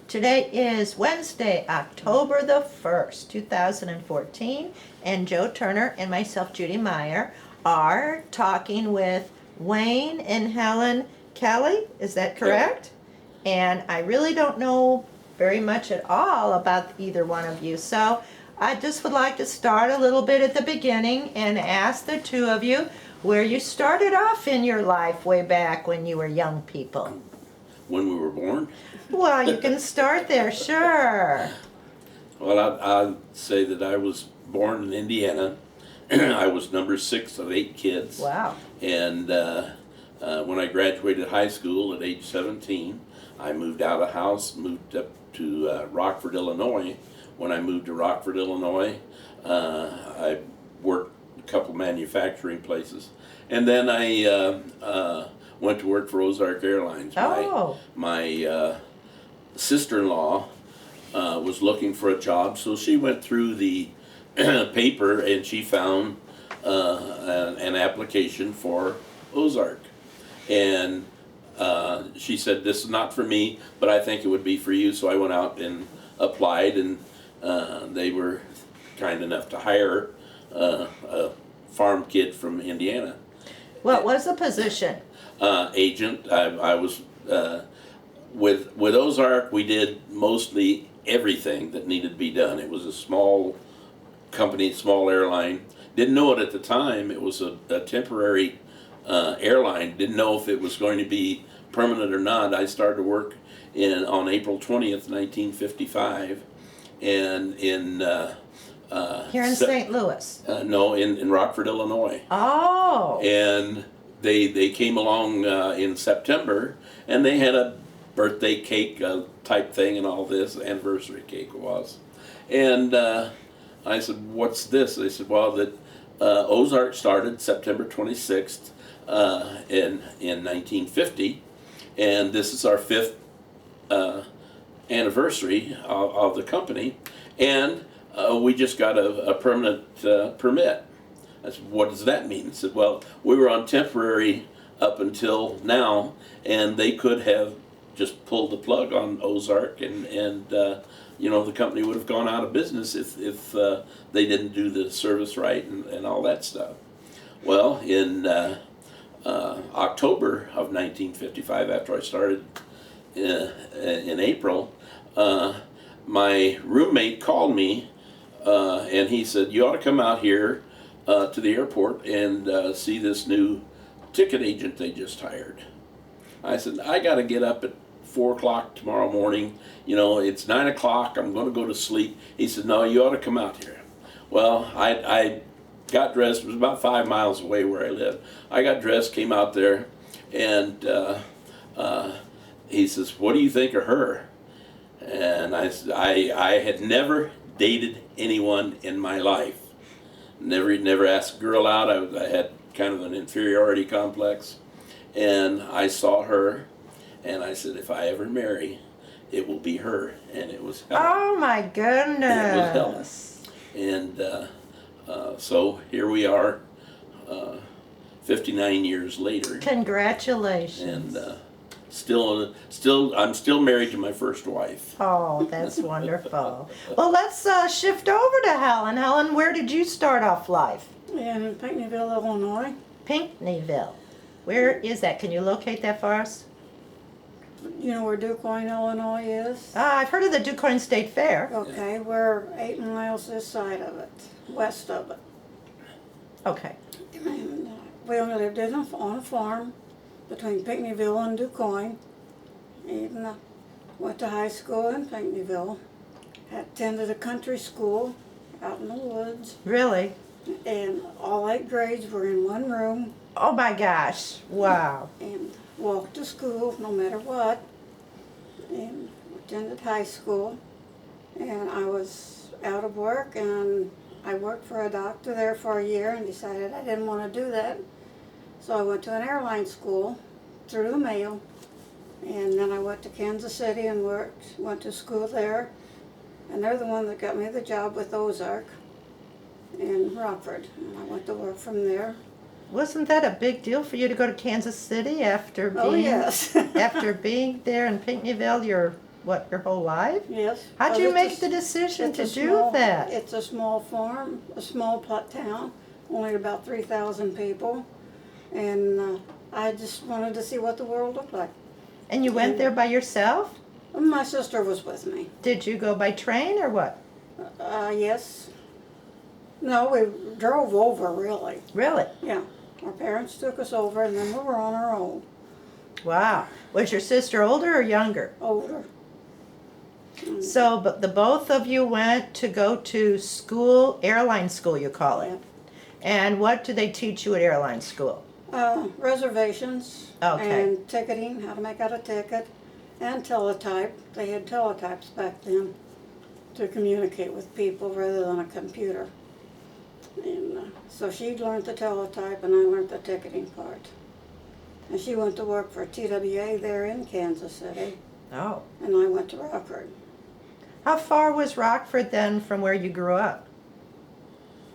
Today is Wednesday, October the 1st, 2014, and Joe Turner and myself, Judy Meyer, are talking with Wayne and Helen Kelley. Is that correct? And I really don't know very much at all about either one of you, so I just would like to start a little bit at the beginning and ask the two of you where you started off in your life way back when you were young people. When we were born? Well, you can start there, sure. Well, I'd say that I was born in Indiana. I was number 6 of 8 kids. Wow. And when I graduated high school at age 17, I moved out of house, moved up to Rockford, Illinois. When I moved to Rockford, Illinois, I worked a couple manufacturing places. And then I went to work for Ozark Airlines. Oh. My sister-in-law was looking for a job, so she went through the paper and she found an application for Ozark. And she said, "This is not for me, but I think it would be for you." So I went out and applied, and they were kind enough to hire a farm kid from Indiana. What was the position? Agent. I was with Ozark. We did mostly everything that needed to be done. It was a small company, small airline. Didn't know it at the time. It was a temporary airline. Didn't know if it was going to be permanent or not. I started work on April 20th, 1955, and in Here in St. Louis? No, in Rockford, Illinois. Oh. And they came along in September, and they had a birthday cake type thing and all this, anniversary cake it was. And I said, "What's this?" They said, "Well, that Ozark started September 26th in 1950, and this is our 5th anniversary of the company, and we just got a permanent permit." I said, "What does that mean?" I said, "Well, we were on temporary up until now, and they could have just pulled the plug on Ozark, and you know, the company would have gone out of business if they didn't do the service right and all that stuff." Well, in October of 1955, after I started in April, my roommate called me and he said, "You ought to come out here to the airport and see this new ticket agent they just hired." I said, "I got to get up at 4 o'clock tomorrow morning. You know, it's 9 o'clock. I'm going to go to sleep." He said, "No, you ought to come out here." Well, I got dressed. It was about 5 miles away where I lived. I got dressed, came out there, and he says, "What do you think of her?" And I said, I had never dated anyone in my life. Never asked a girl out. I had kind of an inferiority complex. And I saw her, and I said, "If I ever marry, it will be her." And it was Helen. Oh my goodness. And it was Helen. And so here we are, 59 years later. Congratulations. And I'm still married to my first wife. Oh, that's wonderful. Well, let's shift over to Helen. Helen, where did you start off life? In Pinckneyville, Illinois. Pinckneyville. Where is that? Can you locate that for us? You know where DuQuoin, Illinois is? I've heard of the DuQuoin State Fair. Okay, we're 8 miles this side of it, west of it. Okay. And we only lived on a farm between Pinckneyville and DuQuoin. And went to high school in Pinckneyville. Attended a country school out in the woods. Really? And all 8 grades were in one room. Oh my gosh. Wow. And walked to school no matter what. And attended high school. And I was out of work, and I worked for a doctor there for a year and decided I didn't want to do that. So I went to an airline school through the mail, and then I went to Kansas City and went to school there, and they're the one that got me the job with Ozark in Rockford, and I went to work from there. Wasn't that a big deal for you to go to Kansas City after being Oh yes. after being there in Pinckneyville your what, your whole life? Yes. How'd But you it's make a- the decision it's to a do small- that? It's a small farm, a small town, only about 3,000 people. And I just wanted to see what the world looked like. And you went there by yourself? My sister was with me. Did you go by train or what? Yes. No, we drove over, really. Really? Yeah. Our parents took us over, and then we were on our own. Wow. Was your sister older or younger? Older. So, but the both of you went to go to school, airline school you call it. Yeah. And what do they teach you at airline school? Reservations. Okay. And ticketing, how to make out a ticket, and teletype. They had teletypes back then to communicate with people rather than a computer. And so she learned the teletype, and I learned the ticketing part. And she went to work for TWA there in Kansas City, Oh. and I went to Rockford. How far was Rockford then from where you grew up?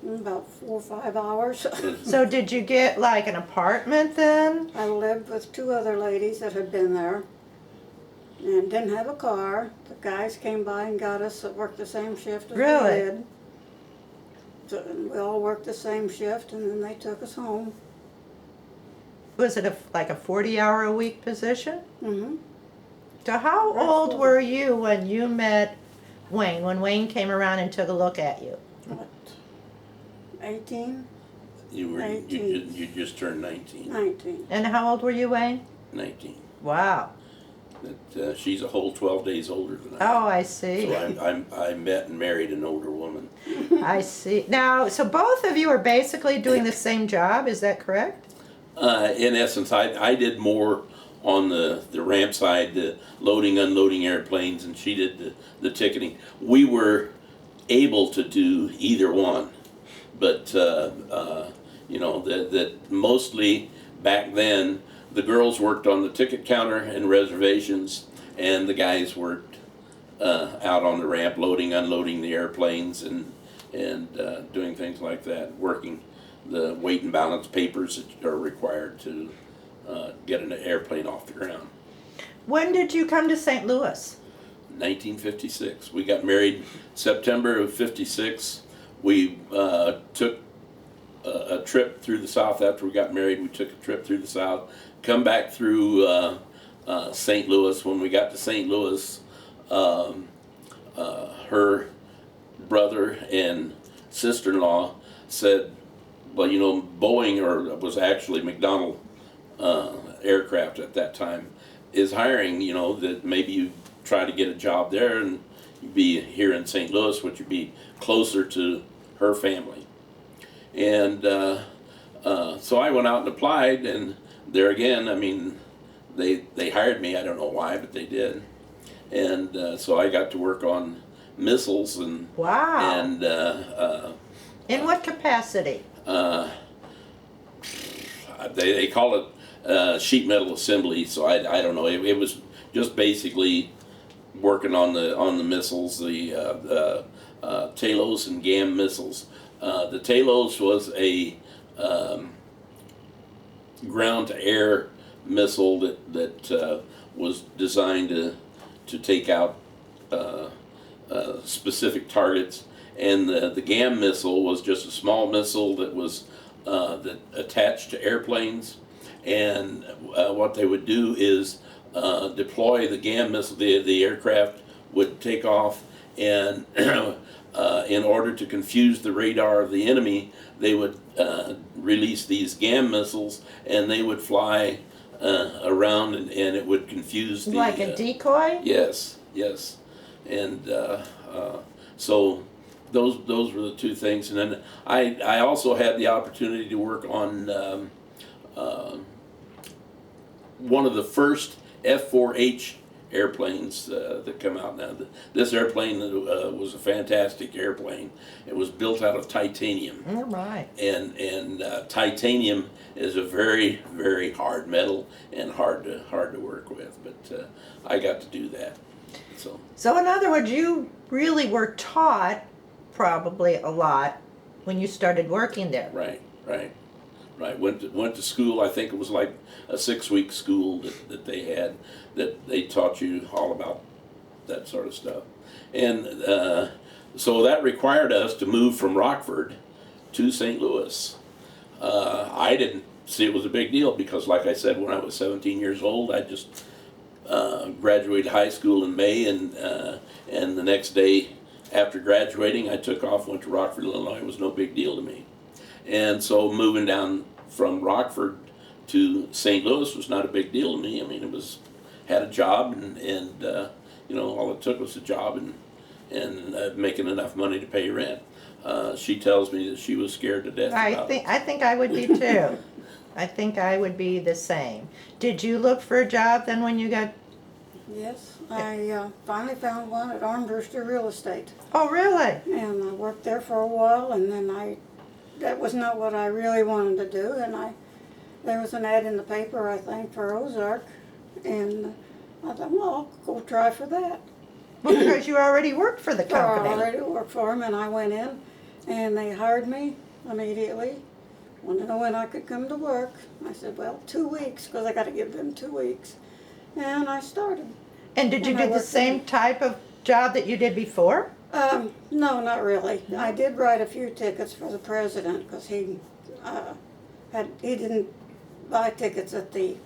About 4 or 5 hours. So did you get like an apartment then? I lived with 2 other ladies that had been there and didn't have a car. The guys came by and got us that worked the same shift as Really? we did. So we all worked the same shift, and then they took us home. Was it like a 40-hour-a-week position? Mm-hmm. So how Right. old were you when you met Wayne, when Wayne came around and took a look at you? What, 18, You 19. you just turned 19. 19. And how old were you, Wayne? 19. Wow. That she's a whole 12 days older than I am. Oh, I see. So I met and married an older woman. I see. Now, so both of you are basically doing the same job, is that correct? In essence, I did more on the ramp side, the loading, unloading airplanes, and she did the ticketing. We were able to do either one, but you know, that mostly back then the girls worked on the ticket counter and reservations, and the guys worked out on the ramp, loading, unloading the airplanes, and doing things like that, working the weight and balance papers that are required to get an airplane off the ground. When did you come to St. Louis? 1956. We got married September of 56. We took a trip through the South after we got married. We took a trip through the South, come back through St. Louis. When we got to St. Louis, her brother and sister-in-law said, well, you know, Boeing, or was actually McDonnell aircraft at that time, is hiring, you know, that maybe you try to get a job there and you'd be here in St. Louis, which would be closer to her family. And so I went out and applied, and there again, I mean, they hired me. I don't know why, but they did. And so I got to work on missiles and Wow. and In what capacity? they call it sheet metal assembly. So I don't know. It was just basically working on the missiles, the Talos and GAM missiles. The Talos was a ground-to-air missile that was designed to take out specific targets, and the GAM missile was just a small missile that was that attached to airplanes, and what they would do is deploy the GAM missile. The aircraft would take off, and in order to confuse the radar of the enemy, they would release these GAM missiles, and they would fly around, and it would confuse the... Like a decoy? Yes, yes. And so those were the two things. And then I also had the opportunity to work on one of the first F-4H airplanes that come out now. This airplane was a fantastic airplane. It was built out of titanium. All right. And titanium is a very, very hard metal and hard to work with. But I got to do that. So in other words, you really were taught probably a lot when you started working there. Right. Went to school. I think it was like a 6-week school that they had, that they taught you all about that sort of stuff. And so that required us to move from Rockford to St. Louis. I didn't see it was a big deal because, like I said, when I was 17 years old, I just graduated high school in May, and the next day after graduating, I took off, went to Rockford, Illinois. It was no big deal to me. And so moving down from Rockford to St. Louis was not a big deal to me. I mean, had a job, and you know, all it took was a job and making enough money to pay rent. She tells me that she was scared to death about it. I think I would be too. I think I would be the same. Did you look for a job then when you got? Yes, I finally found one at Armbruster Real Estate. Oh, really? And I worked there for a while, and then that was not what I really wanted to do, and there was an ad in the paper, I think, for Ozark, and I thought, well, I'll go try for that. Well, because you already worked for the So I company. already worked for them, and I went in, and they hired me immediately. Wanted to know when I could come to work. I said, well, 2 weeks, because I got to give them 2 weeks. And I started. And did you And I do the worked same type of job that you did before? No, not really. I did write a few tickets for the president, because he didn't buy tickets at the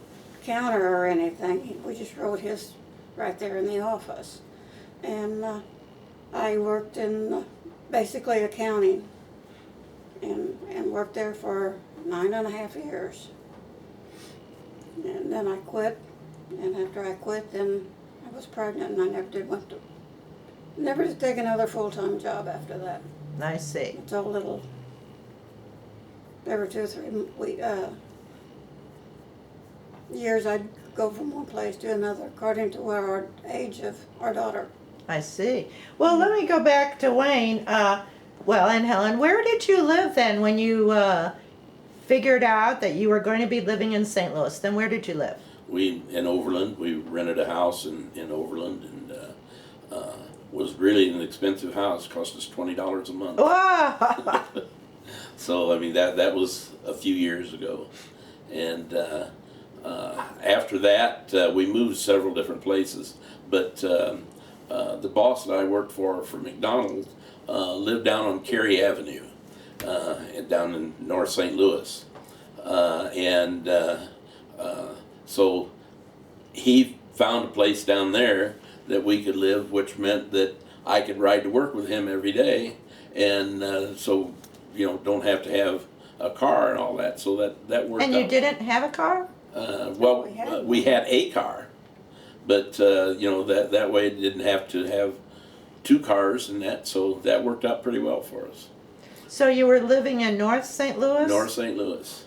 counter or anything. We just wrote his right there in the office. And I worked in basically accounting, and worked there for 9.5 years. And then I quit, and after I quit, then I was pregnant, and I never did take another full-time job after that. I see. It's a little, every 2 or 3 years I'd go from one place to another according to our age of our daughter. I see. Well, let me go back to Wayne. Well, and Helen, where did you live then when you figured out that you were going to be living in St. Louis? Then where did you live? In Overland. We rented a house in Overland, and was really an expensive house. Cost us $20 a month. Wow! So I mean that was a few years ago, and after that we moved several different places. But the boss that I worked for McDonald's lived down on Cary Avenue, down in North St. Louis, so he found a place down there that we could live, which meant that I could ride to work with him every day, and so don't have to have a car and all that. So that worked. And you didn't have a car? We had a car, but that way it didn't have to have 2 cars and that, so that worked out pretty well for us. So you were living in North St. Louis? North St. Louis.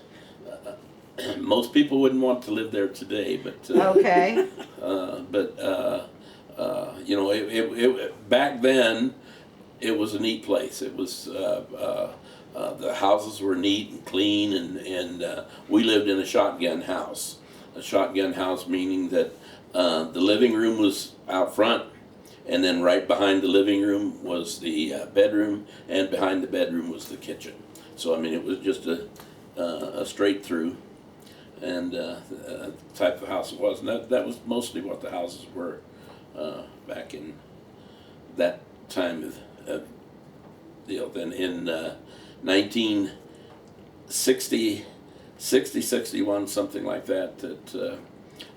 Most people wouldn't want to live there today, but Okay. back then it was a neat place. It was the houses were neat and clean, and we lived in a shotgun house. A shotgun house meaning that the living room was out front, and then right behind the living room was the bedroom, and behind the bedroom was the kitchen. So I mean, it was just a straight through, and type of house it was. And that was mostly what the houses were back in that time of deal. Then in 1960, 61, something like that.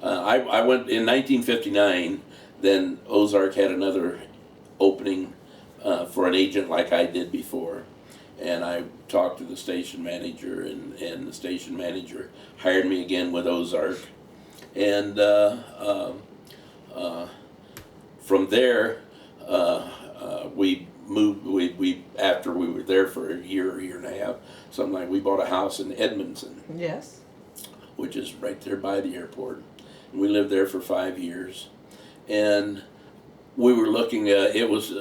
I went in 1959. Then Ozark had another opening for an agent like I did before, and I talked to the station manager, and the station manager hired me again with Ozark, and from there we moved. We after we were there for a year and a half, something like, we bought a house in Edmondson. Yes. Which is right there by the airport. And we lived there for 5 years. And we were looking at, it was,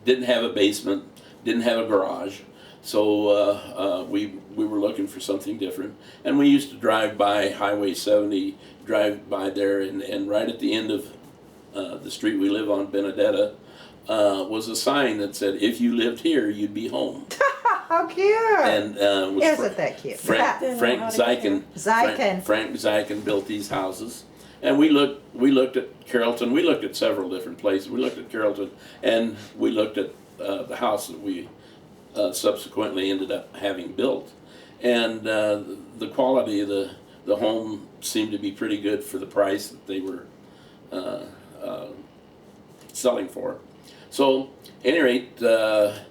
didn't have a basement, didn't have a garage. So we were looking for something different. And we used to drive by Highway 70, drive by there, and right at the end of the street we live on, Benedetta, was a sign that said, if you lived here, you'd be home. How cute! And Isn't that cute? Frank Zyken Zyken. Frank Zyken built these houses, And we looked at Carrollton. We looked at several different places. We looked at Carrollton, and we looked at the house that we subsequently ended up having built. And the quality of the home seemed to be pretty good for the price that they were selling for. So, at any rate, over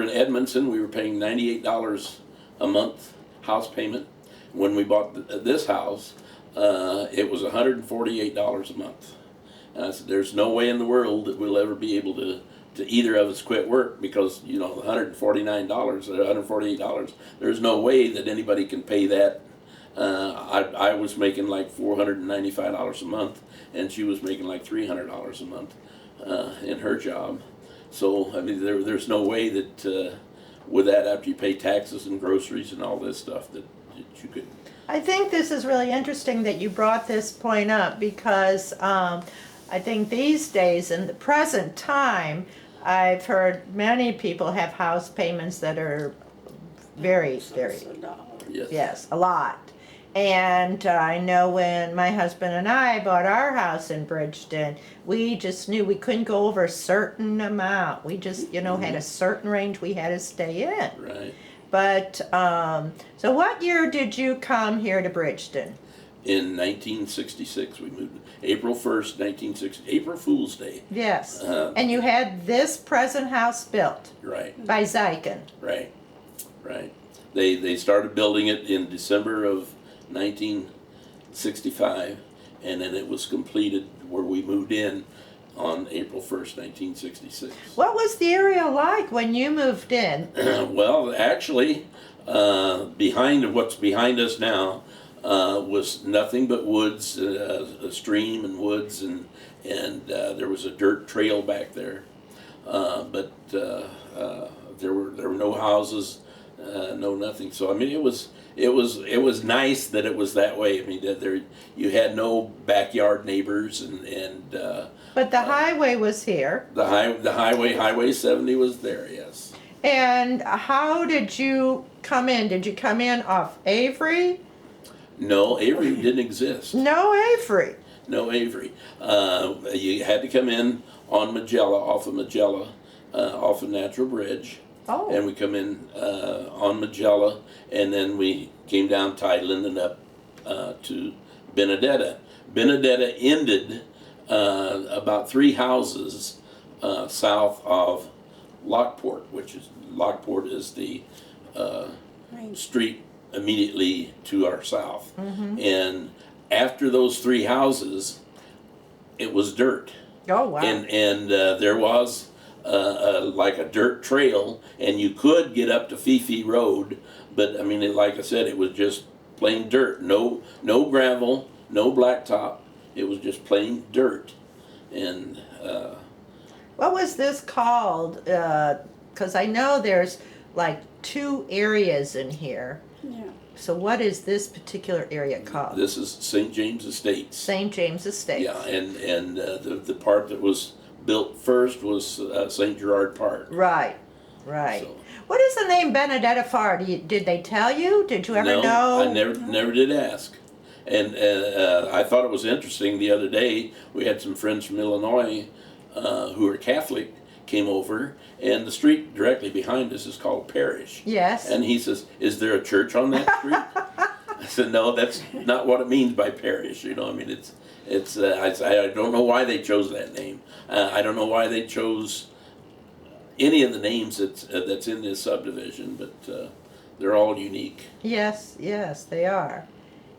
in Edmondson, we were paying $98 a month house payment. When we bought this house, it was $148 a month. And I said, there's no way in the world that we'll ever be able to either of us quit work, because, you know, $149 or $148, there's no way that anybody can pay that. I was making like $495 a month, and she was making like $300 a month in her job. So, I mean, there's no way that with that, after you pay taxes and groceries and all this stuff, that you could. I think this is really interesting that you brought this point up, because I think these days, in the present time, I've heard many people have house payments that are very, very, yes, a lot. And I know when my husband and I bought our house in Bridgeton, we just knew we couldn't go over a certain amount. We just, you know, had a certain range we had to stay in. Right. But, so what year did you come here to Bridgeton? In 1966, we moved. April 1st, 1960, April Fool's Day. Yes. And you had this present house built Right. by Zyken. Right. Right. They started building it in December of 1965, and then it was completed where we moved in on April 1st, 1966. What was the area like when you moved in? Well, actually, what's behind us now was nothing but woods, a stream and woods, and there was a dirt trail back there. But there were no houses, no nothing. So I mean, it was nice that it was that way. I mean, that you had no backyard neighbors, and But the highway was here. the Highway 70 was there. Yes. And how did you come in? Did you come in off Avery? No, Avery didn't exist. No Avery. No Avery. You had to come in on Magella, off of Magella, off of Natural Bridge. Oh. And we come in on Magella, and then we came down Tideland and up to Benedetta. Benedetta ended about 3 houses south of Lockport, Lockport is the street immediately to our south. Mm-hmm. And after those 3 houses, it was dirt. Oh, wow. And there was like a dirt trail, and you could get up to Fifi Road, but I mean, like I said, it was just plain dirt. No gravel, no blacktop. It was just plain dirt. And what was this called? Because I know there's like 2 areas in here. Yeah. So what is this particular area called? this is St. James Estates. St. James Estates. Yeah, and the part that was built first was St. Gerard Park. Right, right. So, What is the name Benedetta for? Did they tell you? Did you ever know? I never did ask. And I thought it was interesting the other day. We had some friends from Illinois who are Catholic came over, and the street directly behind us is called Parish. Yes. And he says, "Is there a church on that street?" I said, "No, that's not what it means by parish. You know, I mean, it's. I don't know why they chose that name. I don't know why they chose any of the names that's in this subdivision, but they're all unique." Yes, yes, they are.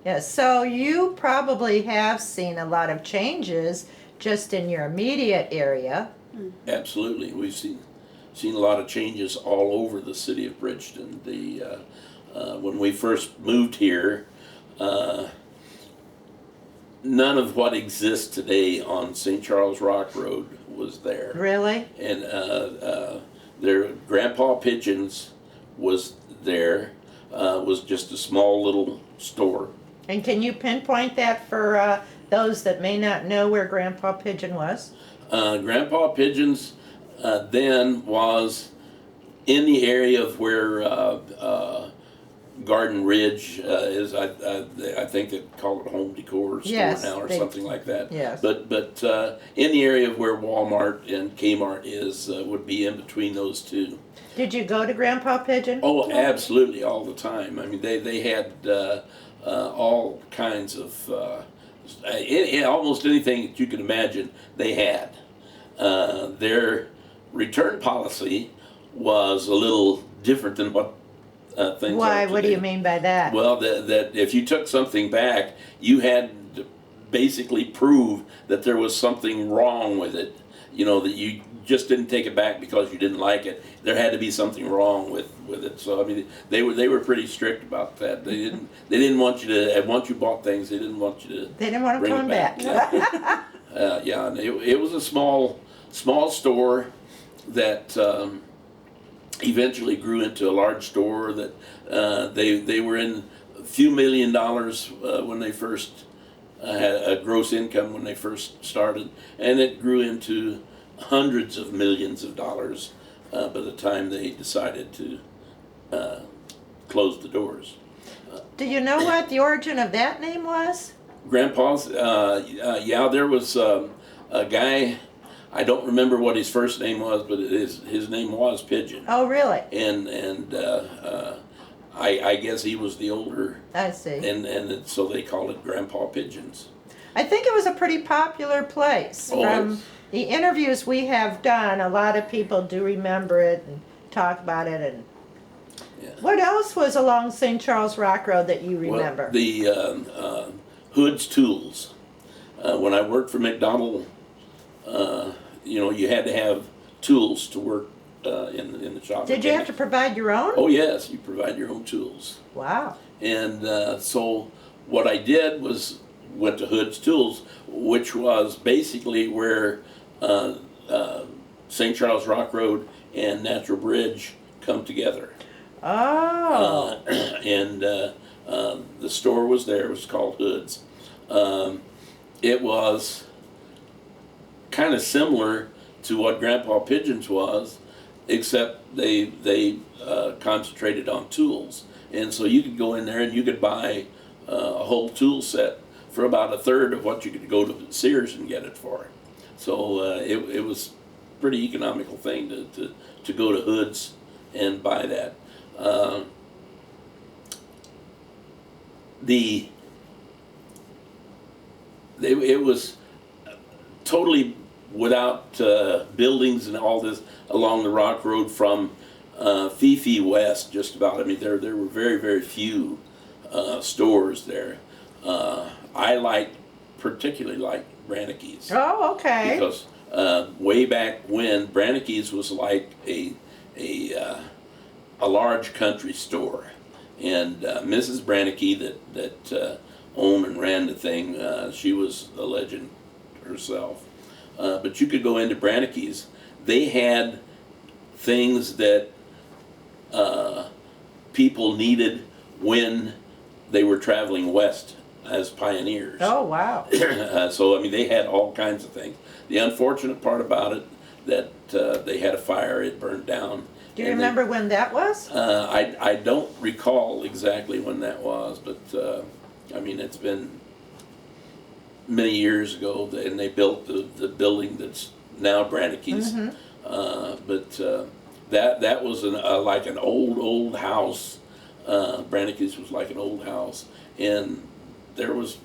Yes, so you probably have seen a lot of changes just in your immediate area. Absolutely, we've seen a lot of changes all over the city of Bridgeton. When we first moved here, none of what exists today on St. Charles Rock Road was there. Really? And their Grandpa Pigeons was there. Was just a small little store. And can you pinpoint that for those that may not know where Grandpa Pigeon was? Grandpa Pigeons then was in the area of where Garden Ridge is I think they call it Home Decor store Yes, now or they- something like that. Yes. But in the area of where Walmart and Kmart is would be in between those two. Did you go to Grandpa Pigeon? Oh, absolutely, all the time. I mean, they had all kinds of almost anything that you could imagine. They had their return policy was a little different than what things Why? are What do you today. mean by that? Well, that if you took something back, you had to basically prove that there was something wrong with it. You know, that you just didn't take it back because you didn't like it. There had to be something wrong with it. So I mean, they were pretty strict about that. They didn't want you to, and once you bought things, they didn't want you to They didn't want them bring coming it back. Yeah, and it was a small store that eventually grew into a large store that they were in a few $1 million when they first had a gross income when they first started, and it grew into hundreds of millions of dollars by the time they decided to close the doors. Do you know what the origin of that name was? Grandpa's, yeah, there was a guy, I don't remember what his first name was, but his name was Pigeon. Oh, really? And I guess he was the older, I see. and so they called it Grandpa Pigeons. I think it was a pretty popular place. Oh, From it's- the interviews we have done, a lot of people do remember it and talk about it. And Yeah. what else was along St. Charles Rock Road that you Well, remember? the Hood's Tools. When I worked for McDonald, you know, you had to have tools to work in the shop. Did you have to provide your own? Oh yes, you provide your own tools. Wow. And so what I did was went to Hood's Tools, which was basically where St. Charles Rock Road and Natural Bridge come together. Oh. And the store was there. It was called Hood's. It was kind of similar to what Grandpa Pigeons was, except they concentrated on tools. And so you could go in there and you could buy a whole tool set for about a third of what you could go to Sears and get it for. So it was a pretty economical thing to go to Hood's and buy that. It was totally without buildings and all this along the Rock Road from Fifi west, just about. I mean, there were very, very few stores there. I particularly like Brannike's. Oh, okay. Because way back when, Brannike's was like a large country store, and Mrs. Brannicke that owned and ran the thing, she was a legend herself. But you could go into Brannike's. They had things that people needed when they were traveling west as pioneers. Oh, wow. So I mean, they had all kinds of things. The unfortunate part about it that they had a fire; it burned down. Do you And remember when that was? I don't recall exactly when that was, but I mean, it's been many years ago, and they built the building that's now Brannike's. But that was like an old house. Brannike's was like an old house, and there was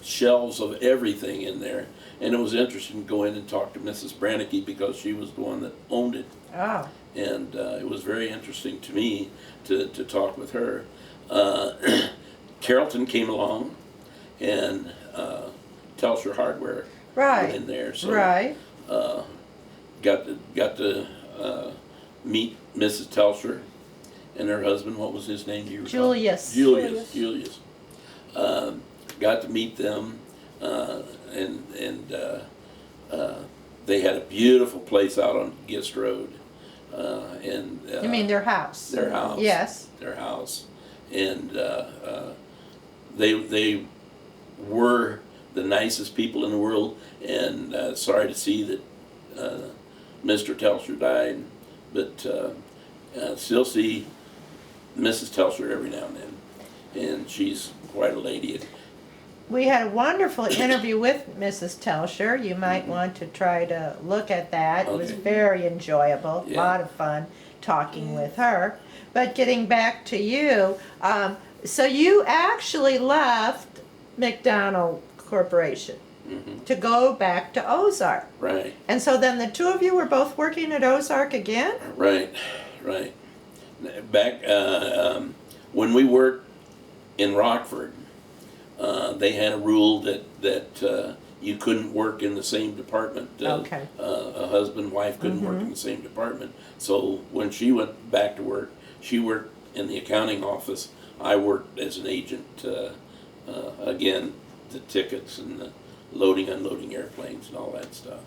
shelves of everything in there. And it was interesting to go in and talk to Mrs. Brannicke because she was the one that owned it. Oh. And it was very interesting to me to talk with her. Carrollton came along, and Telsher Hardware Right. went in there. So Right. got to meet Mrs. Telsher and her husband. What was his name? Do you recall? Julius. Julius. Got to meet them, and they had a beautiful place out on Gist Road. You mean their house? Their house. Yes. Their house, and they were the nicest people in the world. And sorry to see that Mr. Telsher died, but still see Mrs. Telsher every now and then, and she's quite a lady. We had a wonderful interview with Mrs. Telsher. You might want to try to look at that. It was Okay. very enjoyable, a Yeah. lot of fun talking with her. But getting back to you, so you actually left McDonald Corporation to go back to Ozark. Right, And so then the two of you were both working at Ozark again? right. Back when we worked in Rockford, they had a rule that you couldn't work in the same department. Okay. A husband and wife couldn't work in the same department. So when she went back to work, she worked in the accounting office. I worked as an agent, again, the tickets and the loading, unloading airplanes and all that stuff.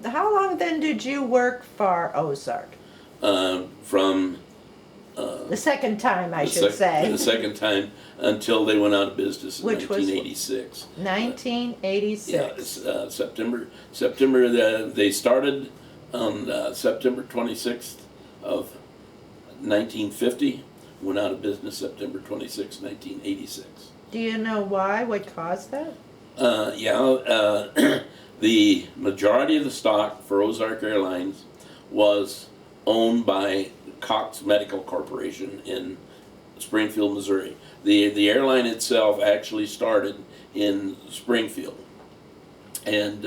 How long then did you work for Ozark? From The second time, I the should say. the second time until they went out of business in Which was 1986. 1986. Yeah, it's, September. They started on September 26th of 1950. Went out of business September 26, 1986. Do you know why? What caused that? The majority of the stock for Ozark Airlines was owned by Cox Medical Corporation in Springfield, Missouri. The airline itself actually started in Springfield, and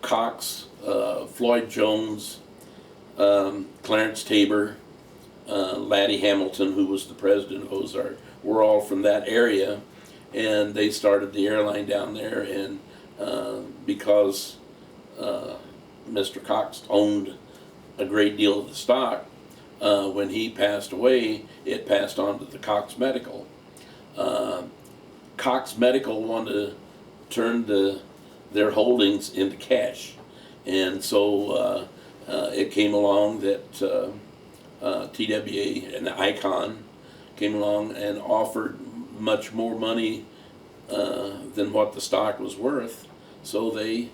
Cox, Floyd Jones, Clarence Tabor, Laddie Hamilton, who was the president of Ozark, were all from that area, and they started the airline down there. And because Mr. Cox owned a great deal of the stock, when he passed away, it passed on to the Cox Medical. Cox Medical wanted to turn their holdings into cash, and so it came along that TWA and Icon came along and offered much more money than what the stock was worth. So they,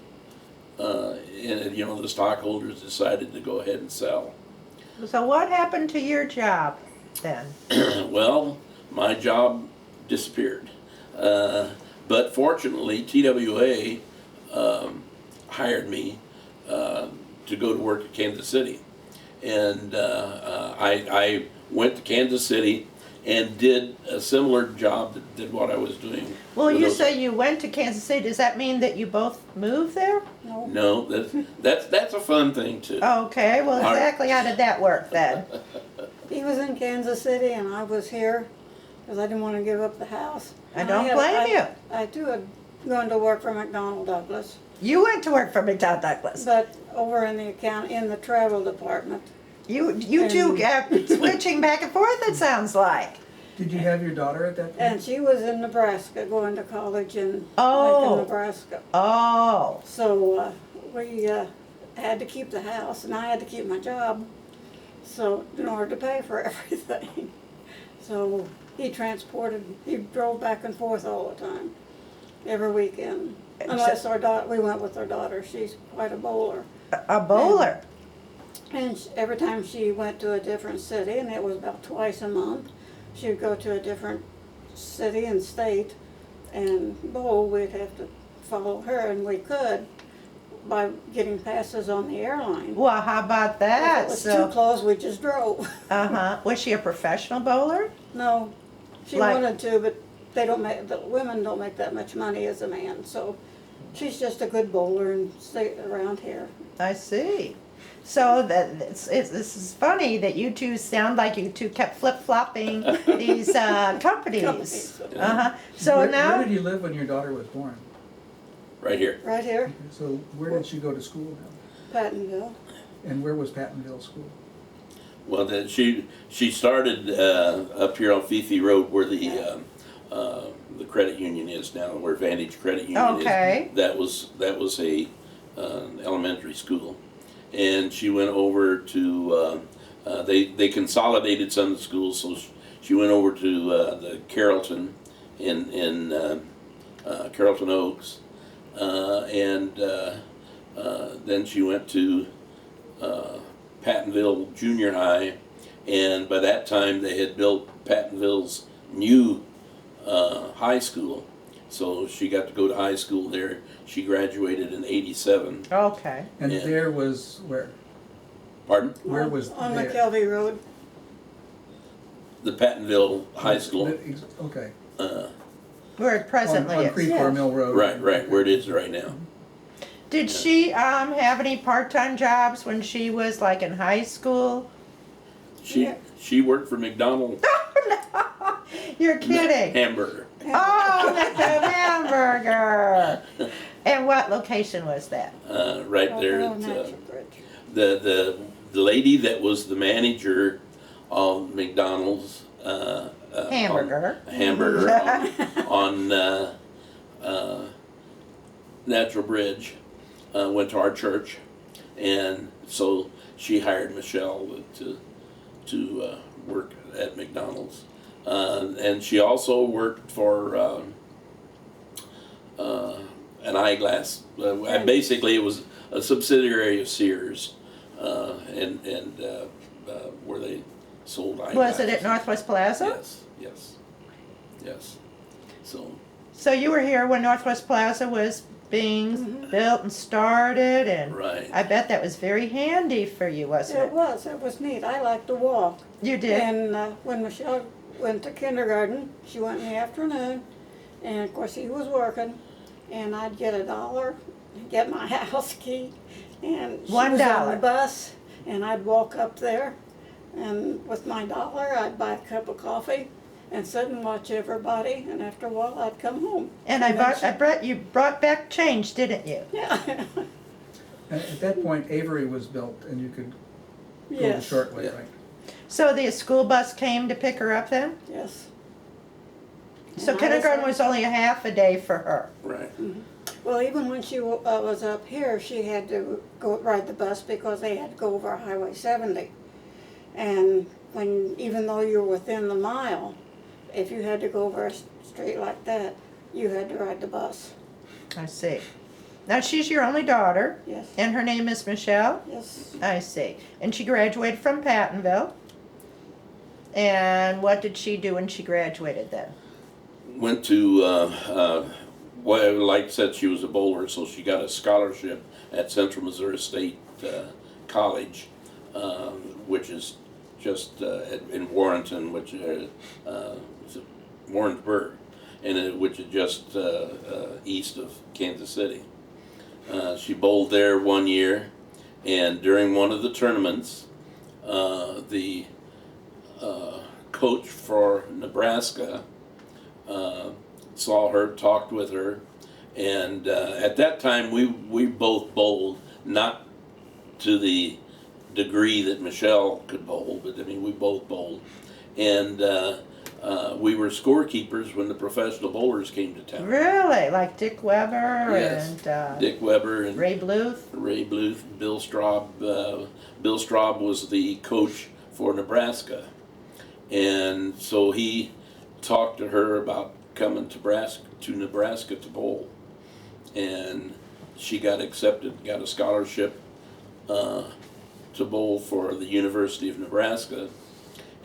the stockholders decided to go ahead and sell. So what happened to your job then? Well, my job disappeared. But fortunately, TWA hired me to go to work at Kansas City. And I went to Kansas City and did a similar job that did what I was doing. Well, you say you went to Kansas City. Does that mean that you both moved there? No. No, that's a fun thing too. Okay, well, exactly how did that work then? He was in Kansas City and I was here because I didn't want to give up the house. I don't blame you. I too had gone to work for McDonnell Douglas, You went to work for McDonald Douglas. but over in the travel department. You two kept switching back and forth, it sounds like. Did you have your daughter at that point? And she was in Nebraska, going to college in Oh. Lincoln, Nebraska. Oh, So we had to keep the house, and I had to keep my job, so in order to pay for everything. So he drove back and forth all the time, every weekend. Unless we went with our daughter. She's quite a bowler. a bowler. And every time she went to a different city, and it was about twice a month, she would go to a different city and state and bowl. We'd have to follow her, and we could by getting passes on the airline. Well, how about If that? it was too close, we just drove. Uh-huh. Was she a professional bowler? No, she Like- wanted to, but the women don't make that much money as a man, so she's just a good bowler and stay around here. I see. So this is funny that you two sound like you two kept flip-flopping these companies. Companies. Uh-huh. So where now, did you live when your daughter was born? Right here. Right here, So where did she go to school now? Pattonville. And where was Pattonville School? Well, then she started up here on Fifi Road, where the credit union is now, where Vantage Credit Union Okay. is. That was a elementary school, and she went over to they consolidated some of the schools, so she went over to the Carrollton in Carrollton Oaks, and then she went to Pattonville Junior High, and by that time they had built Pattonville's new high school. So she got to go to high school there. She graduated in '87. Okay. And Yeah. there was where? Pardon? Where was on there? McKelvey Road. The Pattonville High School. Okay. Where it presently On is. Creekmore Mill Road. Right, where it is right now. Did she have any part-time jobs when she was like in high school? Yeah. She worked for McDonald's You're kidding. hamburger. Oh, that's a hamburger. And what location was that? Right there. Oh, At, Natural Bridge. the lady that was the manager of McDonald's Hamburger. on Natural Bridge went to our church, and so she hired Michelle to work at McDonald's, and she also worked for an eyeglass. Basically, it was a subsidiary of Sears, and where they sold eyeglasses. Was it at Northwest Plaza? Yes. So you were here when Northwest Plaza was being built and started, and Right. I bet that was very handy for you, wasn't It it? was. It was neat. I liked to walk. You did? And when Michelle went to kindergarten, she went in the afternoon, and of course he was working, and I'd get $1, get my house key, and she was on $1. the bus, and I'd walk up there, and with my $1, I'd buy a cup of coffee, and sit and watch everybody, and after a while, I'd come home. And you brought back change, didn't you? Yeah. And at that point, Avery was built, and you could go to Yes. Shortway, Yeah. right? So the school bus came to pick her up then? Yes. So And I kindergarten was only a half a day for her. Right. Well, even when she was up here, she had to go ride the bus because they had to go over Highway 70. And even though you're within the mile, if you had to go over a street like that, you had to ride the bus. I see. Now she's your only daughter, Yes. and her name is Michelle? Yes. I see. And she graduated from Pattonville. And what did she do when she graduated then? Went to well, like I said, she was a bowler, so she got a scholarship at Central Missouri State College, which is just in Warrenton, which is Warrensburg, and which is just east of Kansas City. She bowled there 1 year, and during one of the tournaments, the coach for Nebraska saw her, talked with her, and at that time we both bowled, not to the degree that Michelle could bowl, but I mean we both bowled, and we were scorekeepers when the professional bowlers came to town. Really? Like Dick Weber Yes. and Dick Weber and Ray Bluth? Ray Bluth, Bill Straub. Bill Straub was the coach for Nebraska, and so he talked to her about coming to Nebraska to bowl, and she got accepted, got a scholarship to bowl for the University of Nebraska.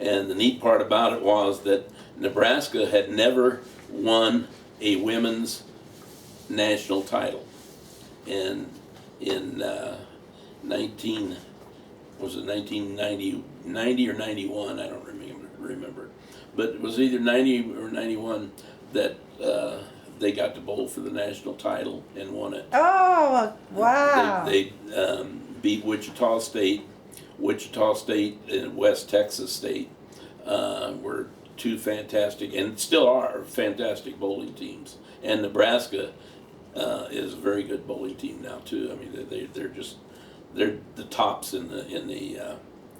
And the neat part about it was that Nebraska had never won a women's national title. And in 1990 or 91, I don't remember. But it was either 90 or 91 that they got to bowl for the national title and won it. Oh, wow. They beat Wichita State. Wichita State and West Texas State were two fantastic, and still are fantastic bowling teams. And Nebraska is a very good bowling team now too. I mean, they're the tops in the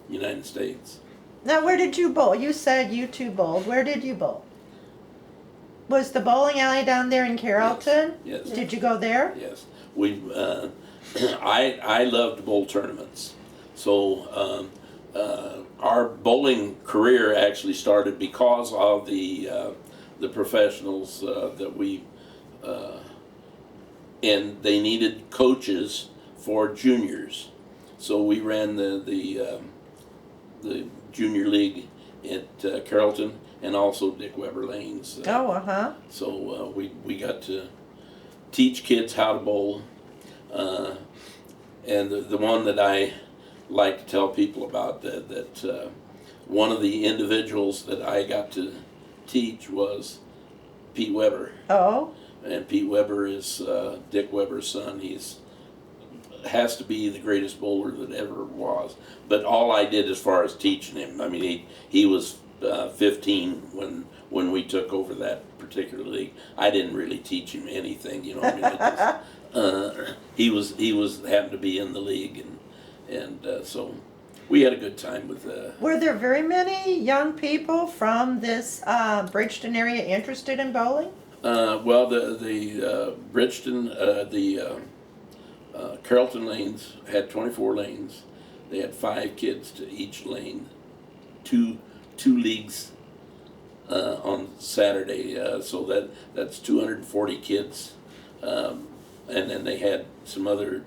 United States. Now, where did you bowl? You said you two bowled. Where did you bowl? Was the bowling alley down there in Carrollton? Yes. Did you go there? Yes, we. I loved bowl tournaments, so our bowling career actually started because of the professionals that we, and they needed coaches for juniors, So we ran the junior league at Carrollton and also Dick Weber Lanes. Oh, uh-huh. So we got to teach kids how to bowl. And the one that I like to tell people about that one of the individuals that I got to teach was Pete Weber. Oh, And Pete Weber is Dick Weber's son. Has to be the greatest bowler that ever was. But all I did as far as teaching him, I mean, he was 15 when we took over that particular league. I didn't really teach him anything, you know. I mean, he was happened to be in the league, and so we had a good time with. were there very many young people from this Bridgeton area interested in bowling? Well, the Bridgeton, Carrollton lanes had 24 lanes. They had 5 kids to each lane, two leagues on Saturday, so that's 240 kids, and then they had some other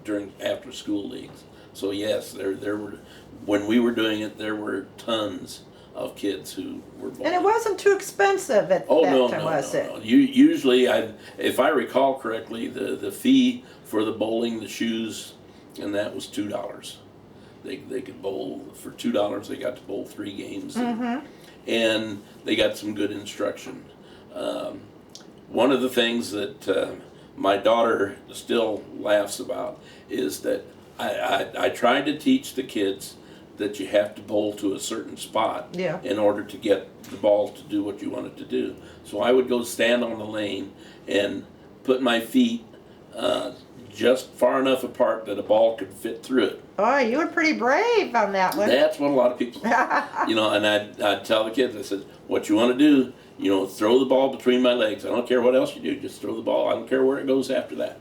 during after school leagues. So yes, there were, when we were doing it, there were tons of kids who were bowling. And it wasn't too expensive at Oh, that no, time, no, was no, it? no. Usually, if I recall correctly, the fee for the bowling, the shoes, and that was $2. They could bowl for $2. They got to bowl 3 games, and they got some good instruction. One of the things that my daughter still laughs about is that I tried to teach the kids that you have to bowl to a certain spot Yeah. in order to get the ball to do what you want it to do. So I would go stand on the lane and put my feet just far enough apart that a ball could fit through it. Oh, you were pretty brave on that one. That's what a lot of people, you know, and I'd tell the kids, I said, what you want to do, you know, throw the ball between my legs. I don't care what else you do, just throw the ball. I don't care where it goes after that.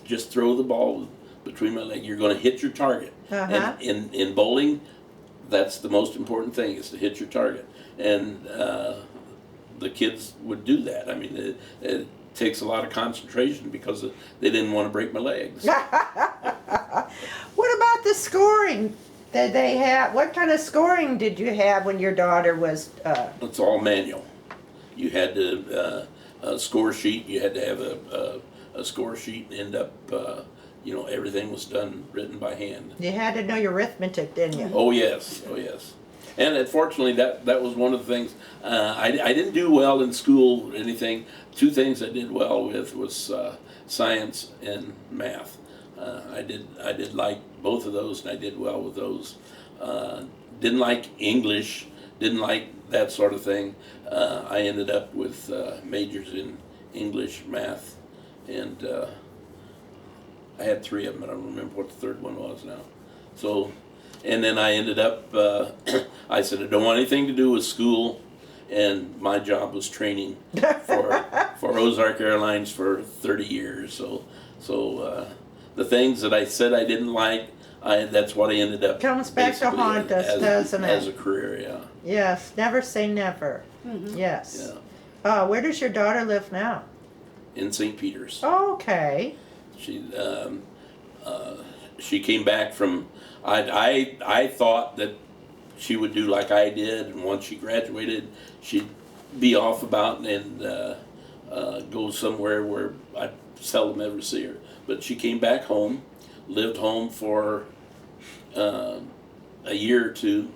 Just throw the ball between my legs. You're going to hit your target. And in bowling, that's the most important thing, is to hit your target. And the kids would do that. I mean, it takes a lot of concentration because they didn't want to break my legs. What about the scoring? Did they have, what kind of scoring did you have when your daughter was? It's all manual. You had to a score sheet. You had to have a score sheet and end up. You know, everything was done written by hand. You had to know your arithmetic, didn't you? Oh yes, oh yes. And unfortunately, that was one of the things. I didn't do well in school or anything. 2 things I did well with was science and math. I did like both of those, and I did well with those. Didn't like English. Didn't like that sort of thing. I ended up with majors in English, math, and I had 3 of them. I don't remember what the 3rd one was now. So, and then I ended up, I said, I don't want anything to do with school, and my job was training for Ozark Airlines for 30 years. So the things that I said I didn't like, that's what I ended up. Comes back to basically haunt us, doesn't it? As a career, yeah. Yes, never say never. Yes. Yeah. Where does your daughter live now? In St. Peter's. Okay. She came back from. I thought that she would do like I did, and once she graduated, she'd be off about and go somewhere where I seldom ever see her. But she came back home, lived home for a year or 2,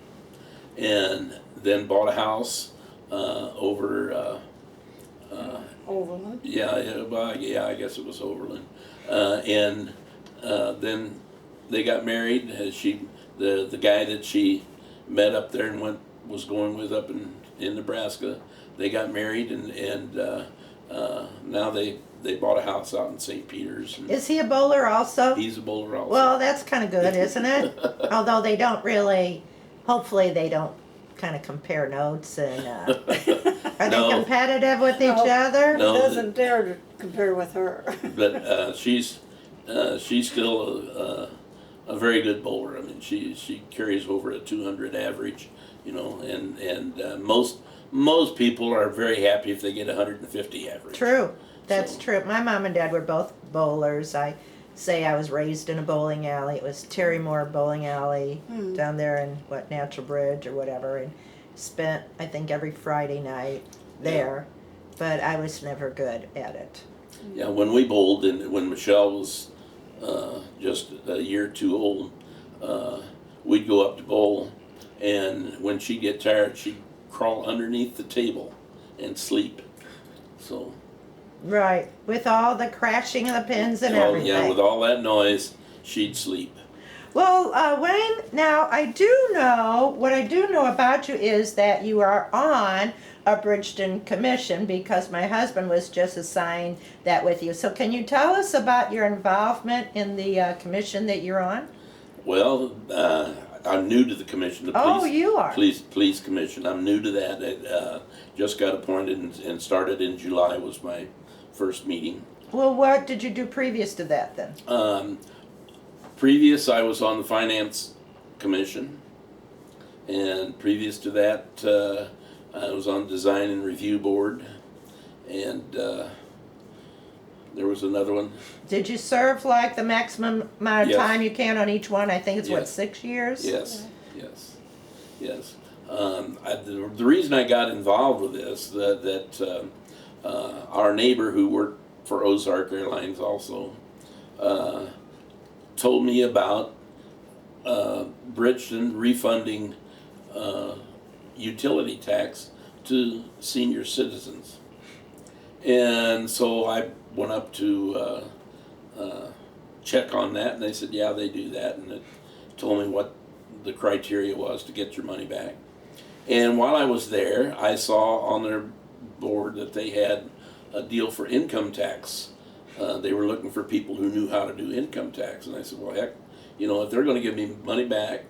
and then bought a house over. Overland. Yeah, I guess it was Overland, and then they got married. The guy that she met up there and was going with up in Nebraska, they got married, and now they bought a house out in St. Peter's. Is he a bowler also? He's a bowler also. Well, that's kind of good, isn't it? Although they don't really, hopefully they don't kind of compare notes and are they competitive with each other? No. Doesn't dare to compare with her. But she's still a very good bowler. I mean, she carries over a 200 average, you know, and most people are very happy if they get 150 average. True. That's So- true. My mom and dad were both bowlers. I say I was raised in a bowling alley. It was Terry Moore Bowling Alley down there in Natural Bridge or whatever, and spent I think every Friday night there, but I was never good at it. Yeah, when we bowled and when Michelle was just a year or two old, we'd go up to bowl, and when she'd get tired, she'd crawl underneath the table and sleep. So. Right, with all the crashing of the pins and everything. Yeah, with all that noise, she'd sleep. Well, Wayne, now what I do know about you is that you are on a Bridgeton commission because my husband was just assigned that with you. So can you tell us about your involvement in the commission that you're on? Well, I'm new to the commission. The Oh, you are? Police commission. I'm new to that. I just got appointed and started in July was my first meeting. Well, what did you do previous to that then? Previous, I was on the finance commission, and previous to that, I was on design and review board, and there was another one. Did you serve like the maximum amount of Yes. time you can on each one? I think it's what, Yes. 6 years? Yes. The reason I got involved with this, that our neighbor who worked for Ozark Airlines also told me about Bridgeton refunding utility tax to senior citizens. And so I went up to check on that, and they said, yeah, they do that, and it told me what the criteria was to get your money back. And while I was there, I saw on their board that they had a deal for income tax. They were looking for people who knew how to do income tax, and I said, well, heck, if they're going to give me money back,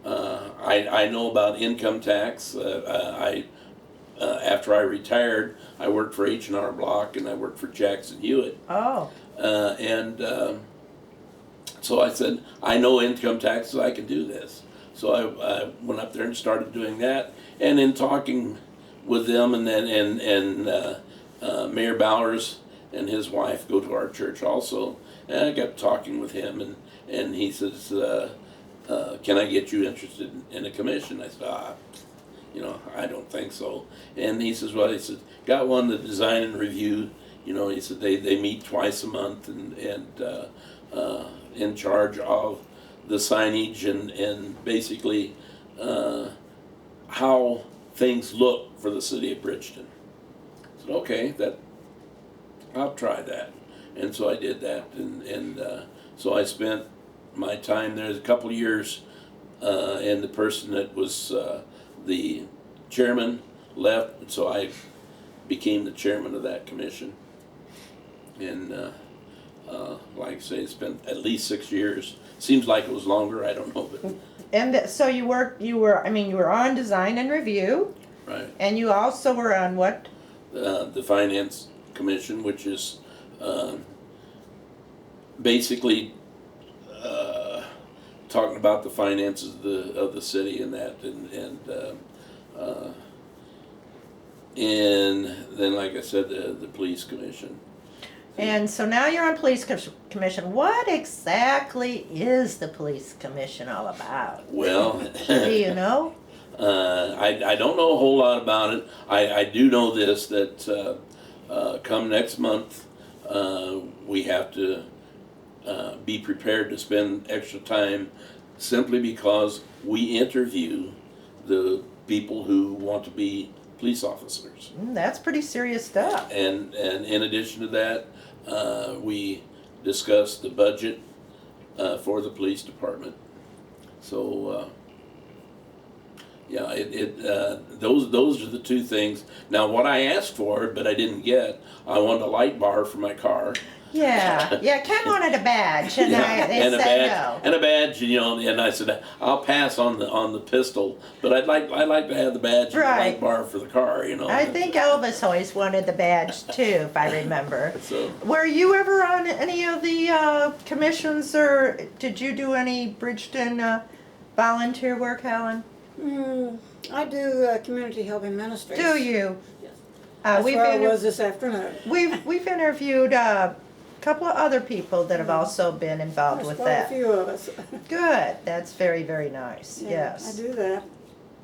I know about income tax. After I retired, I worked for H&R Block, and I worked for Jackson Hewitt. Oh. So I said, I know income taxes, I can do this. So I went up there and started doing that, and in talking with them, and then Mayor Bowers and his wife go to our church also, and I got talking with him, and he says, can I get you interested in a commission? I said, I don't think so. And he says, well, got one to design and review. He said they meet twice a month and in charge of the signage and basically how things look for the city of Bridgeton. I said, okay, I'll try that. And so I did that, and so I spent my time there a couple of years, and the person that was the chairman left, and so I became the chairman of that commission. And like I say, it's been at least 6 years. Seems like it was longer, I don't know, but And so you were on design and review, right. and you also were on what? The finance commission, which is basically talking about the finances of the city and that, and then, like I said, the police commission. And so now you're on police commission. What exactly is the police commission all about? Well, Do you know? I don't know a whole lot about it. I do know this, that come next month, we have to be prepared to spend extra time simply because we interview the people who want to be police officers. That's pretty serious stuff. And in addition to that, we discuss the budget for the police department. So those are the two things. Now, what I asked for, but I didn't get, I wanted a light bar for my car. Yeah. Ken wanted a badge, and they and said a badge, no. and a badge, and I said I'll pass on the pistol, but I'd like to have the badge and the Right. light bar for the car. I think Elvis always wanted the badge too, if I remember. So Were you ever on any of the commissions, or did you do any Bridgeton volunteer work, Helen? I do community helping ministries. Do you? Yes. That's We've where I was this afternoon. we've interviewed couple of other people that have also been involved There's with quite a that. few of us. Good, that's very, very nice, Yeah, yes. I do that.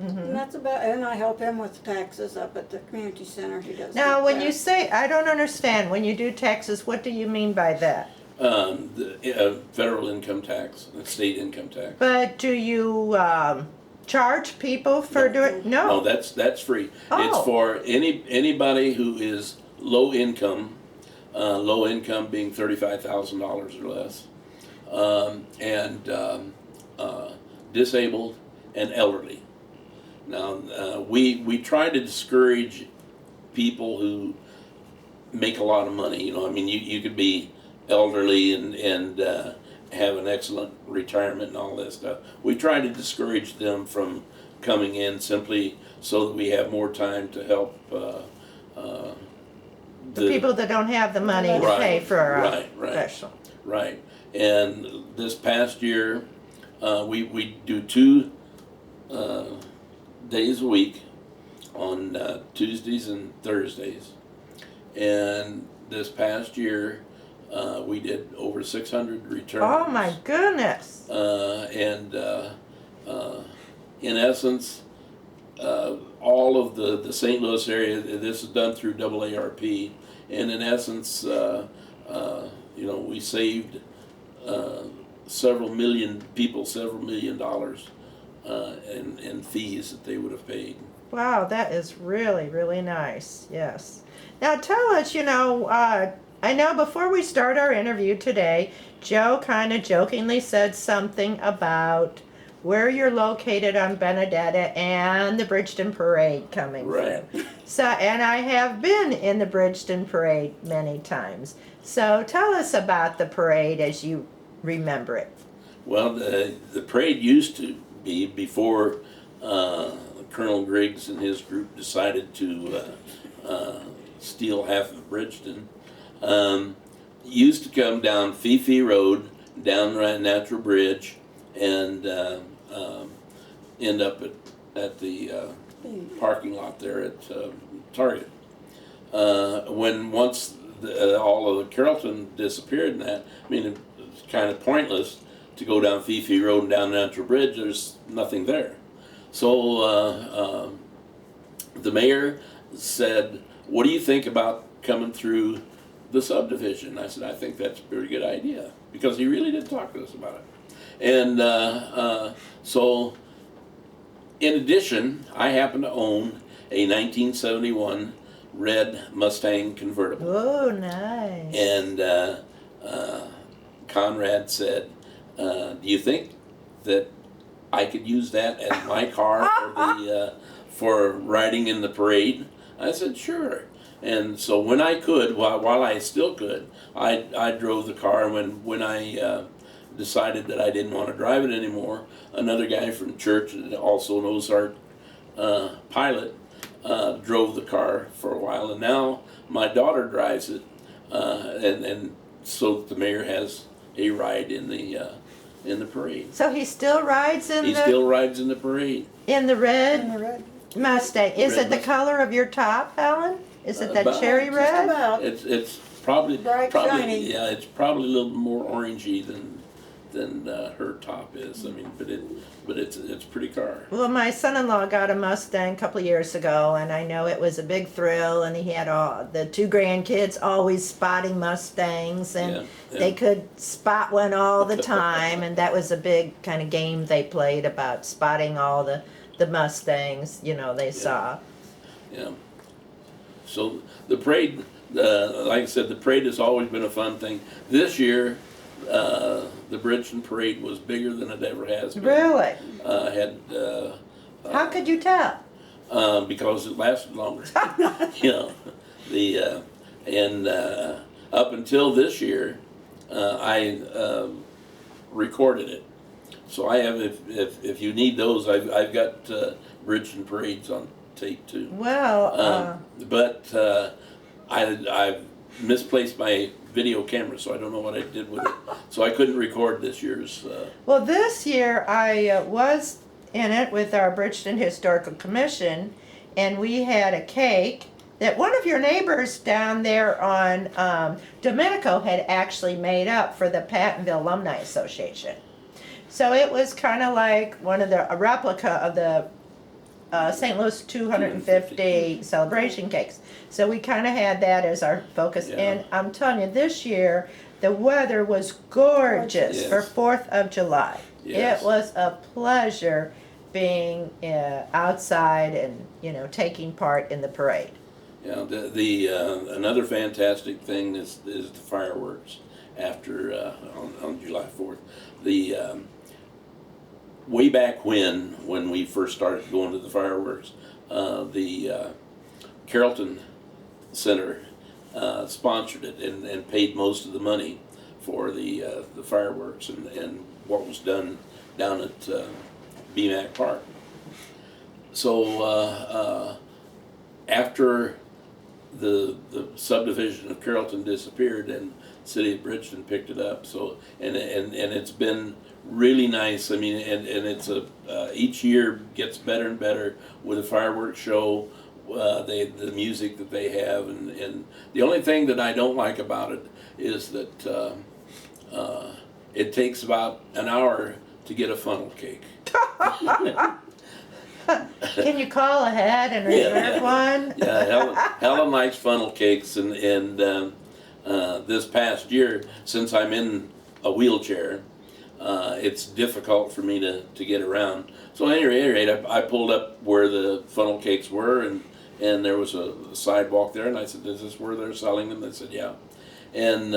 Mhm. And that's about, and I help him with taxes up at the community center. He does. Now, that. when you say, I don't understand, when you do taxes, what do you mean by that? The federal income tax, and state income tax. But do you charge people for No. doing? No, that's free. Oh. It's for anybody who is low income being $35,000 or less, and disabled and elderly. Now, we try to discourage people who make a lot of money. You know, I mean, you could be elderly and have an excellent retirement and all that stuff. We try to discourage them from coming in simply so that we have more time to help The people that don't have the money to Right, pay for a right. professional. Right. And this past year, we do 2 days a week on Tuesdays and Thursdays. And this past year, we did over 600 returns. Oh my goodness. In essence, all of the St. Louis area, this is done through AARP, and in essence, we saved several million people several $1 million in fees that they would have paid. Wow, that is really, really nice. Yes. Now tell us, I know before we start our interview today, Joe kind of jokingly said something about where you're located on Benedetta and the Bridgeton Parade coming Right. through. So, and I have been in the Bridgeton Parade many times. So tell us about the parade as you remember it. Well, the parade used to be before Colonel Griggs and his group decided to steal half of Bridgeton. Used to come down Fifi Road, down right Natural Bridge, and end up at the parking lot there at Target. Once all of the Carrollton disappeared and that, I mean, it's kind of pointless to go down Fifi Road and down Natural Bridge. There's nothing there. So the mayor said, "What do you think about coming through the subdivision?" I said, "I think that's a very good idea," because he really did talk to us about it. And so, in addition, I happen to own a 1971 red Mustang convertible. Oh, nice. And Conrad said, "Do you think that I could use that as my car for riding in the parade?" I said, "Sure." And so when I could, while I still could, I drove the car. When I decided that I didn't want to drive it anymore, another guy from church, also an Ozark pilot, drove the car for a while, and now my daughter drives it, and so the mayor has a ride in the parade. So he still rides in He the still rides in the parade. in the And red the red. Mustang. Is Red it the Mustang. color of your top, Helen? Is it that About- cherry Just red? about. It's probably Bright, shiny. yeah, it's probably a little more orangey than her top is. I mean, but it's a pretty car. Well, my son-in-law got a Mustang a couple of years ago, and I know it was a big thrill. And he had all the 2 grandkids always spotting Mustangs, and Yeah, yeah. they could spot one all the time. And that was a big kind of game they played about spotting all the Mustangs. They saw. Yeah. So the parade, like I said, the parade has always been a fun thing. This year, the Bridgeton Parade was bigger than it ever has been. Really? Had How could you tell? because it lasted longer. And up until this year, I recorded it. So I have, if you need those, I've got Bridgeton parades on tape too. Well, But I've misplaced my video camera, so I don't know what I did with it. So I couldn't record this year's. Well, this year I was in it with our Bridgeton Historical Commission, and we had a cake that one of your neighbors down there on Domenico had actually made up for the Pattonville Alumni Association. So it was kind of like a replica of the St. Louis 250 celebration cakes. So we kind of had that as our focus. Yeah. And I'm telling you, this year the weather was gorgeous Yes. for 4th of July. Yes. It was a pleasure being outside and taking part in the parade. Yeah, the another fantastic thing is the fireworks after on July 4th. The way back when we first started going to the fireworks, the Carrollton Center sponsored it and paid most of the money for the fireworks and what was done down at BMAC Park. So after the subdivision of Carrollton disappeared and the city of Bridgeton picked it up, so and it's been really nice. I mean, and it's each year gets better and better with a fireworks show. The music that they have, and the only thing that I don't like about it is that it takes about an hour to get a funnel cake. Can you call ahead and reserve one? Yeah, Helen likes funnel cakes, and this past year, since I'm in a wheelchair, it's difficult for me to get around. So at any rate, I pulled up where the funnel cakes were, and there was a sidewalk there, and I said, "Is this where they're selling them?" They said, "Yeah." And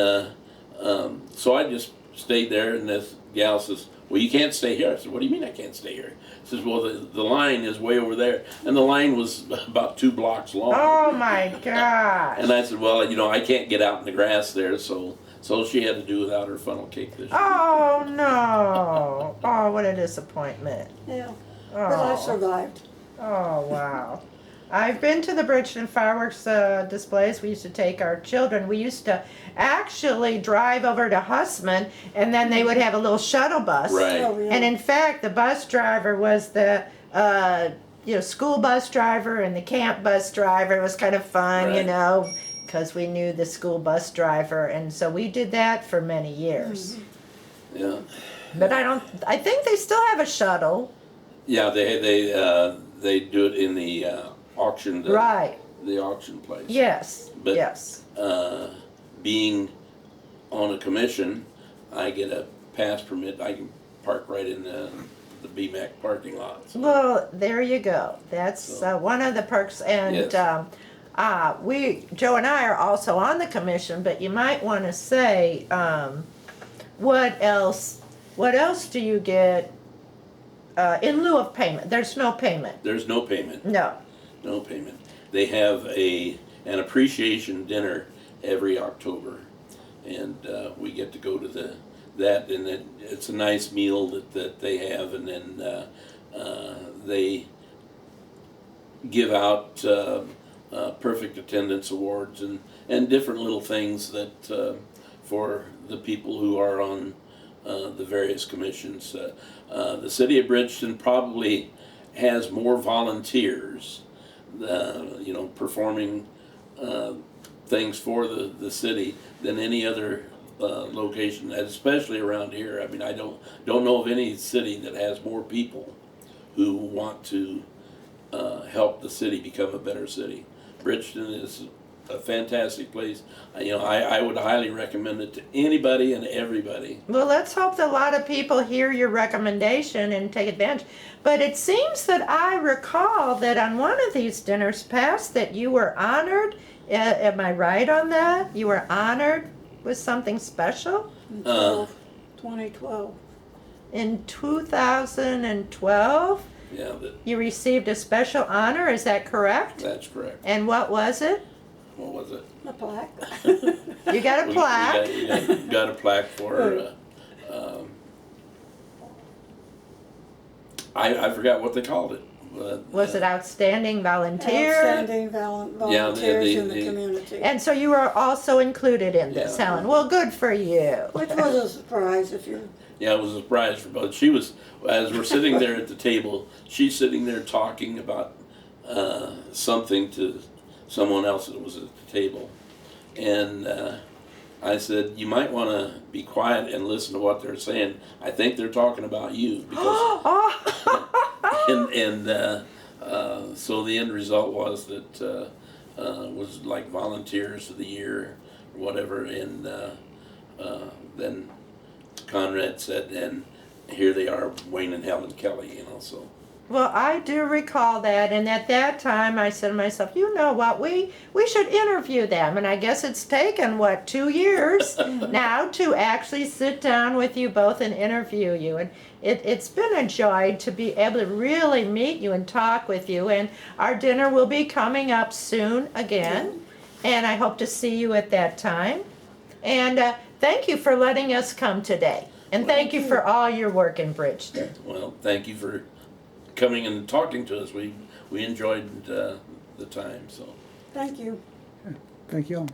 so I just stayed there, and this gal says, "Well, you can't stay here." I said, "What do you mean I can't stay here?" She says, "Well, the line is way over there," and the line was about 2 blocks long. Oh my gosh! And I said, "Well, I can't get out in the grass there," so she had to do without her funnel cake this year. Oh no! Oh, what a disappointment! Yeah, but I survived. Oh wow! I've been to the Bridgeton fireworks displays. We used to take our children. We used to actually drive over to Hussman, and then they would have a little shuttle bus. Right. Oh, yeah. And in fact, the bus driver was the school bus driver and the camp bus driver. It was kind of fun, Right. because we knew the school bus driver, and so we did that for many years. Mm-hmm. Yeah. But I think they still have a shuttle. Yeah, they do it in the auction. Right. The auction place. Yes. But- yes. Being on a commission, I get a pass permit. I can park right in the BMAC parking lot. So, Well, there you go. That's one of the perks. And Yes. Joe and I are also on the commission, but you might want to say, what else do you get in lieu of payment? There's no payment. there's no payment. No. No payment. They have an appreciation dinner every October, and we get to go to that, and it's a nice meal that they have, and then they give out perfect attendance awards and different little things that for the people who are on the various commissions. The city of Bridgeton probably has more volunteers performing things for the city than any other location, especially around here. I mean, I don't know of any city that has more people who want to help the city become a better city. Bridgeton is a fantastic place. I would highly recommend it to anybody and everybody. Well, let's hope that a lot of people hear your recommendation and take advantage. But it seems that I recall that on one of these dinners past that you were honored. Am I right on that? You were honored with something special? Uh, 2012. In 2012, Yeah, you received a special honor, is that correct? that's correct. And what was it? What was it? A plaque. You got a plaque. We got a plaque for. I forgot what they called it. But, Was it outstanding volunteer? Outstanding volunteers in the the- community. And so you were also included in this, Yeah. Helen. Well, good for you. Which was a surprise if you, Yeah, it was a surprise for both. She was, as we're sitting there at the table, she's sitting there talking about something to someone else that was at the table. And I said, you might want to be quiet and listen to what they're saying. I think they're talking about you. Because, so the end result was that was like volunteers of the year or whatever. And then Conrad said, and here they are, Wayne and Helen Kelley, you know, so. Well, I do recall that, and at that time I said to myself, you know what, we should interview them. And I guess it's taken, 2 years now to actually sit down with you both and interview you. And it's been a joy to be able to really meet you and talk with you. And our dinner will be coming up soon again, and I hope to see you at that time. And thank you for letting us come today. And thank you for all your work in Bridgeton. Well, thank you for coming and talking to us. We enjoyed the time, so. Thank you. Thank you all.